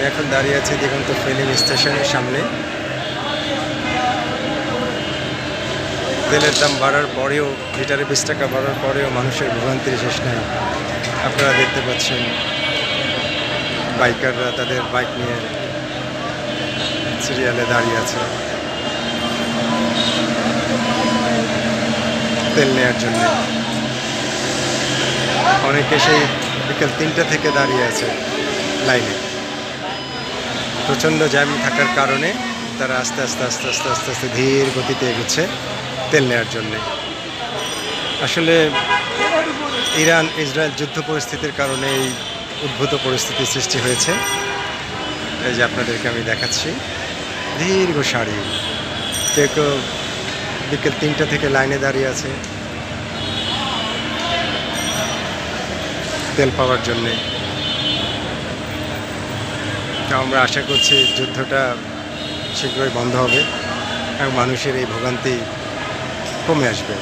আমি এখন দাঁড়িয়ে আছি দিগন্ত ফিলিং স্টেশনের সামনে। তেলের দাম বাড়ার পরেও, লিটারে 20 টাকা বাড়ার পরেও মানুষের ভোগান্তির শেষ নাই। আপনারা দেখতে পাচ্ছেন বাইকাররা তাদের বাইক নিয়ে সিরিয়ালে দাঁড়িয়ে আছে তেল নেওয়ার জন্য। অনেকে সেই বিকেল 3টা থেকে দাঁড়িয়ে আছে লাইনে। প্রচণ্ড জ্যাম থাকার কারণে তারা আস্তে আস্তে আস্তে আস্তে আস্তে আস্তে ধীর গতিতে এগোচ্ছে তেল নেওয়ার জন্যে। আসলে ইরান ইসরায়েল যুদ্ধ পরিস্থিতির কারণে এই উদ্ভূত পরিস্থিতির সৃষ্টি হয়েছে। এই যে আপনাদেরকে আমি দেখাচ্ছি দীর্ঘ সারি, কেউ কেউ বিকেল 3টা থেকে লাইনে দাঁড়িয়ে আছে তেল পাওয়ার জন্যে। আমরা আশা করছি যুদ্ধটা শীঘ্রই বন্ধ হবে এবং মানুষের এই ভোগান্তি কমে আসবে।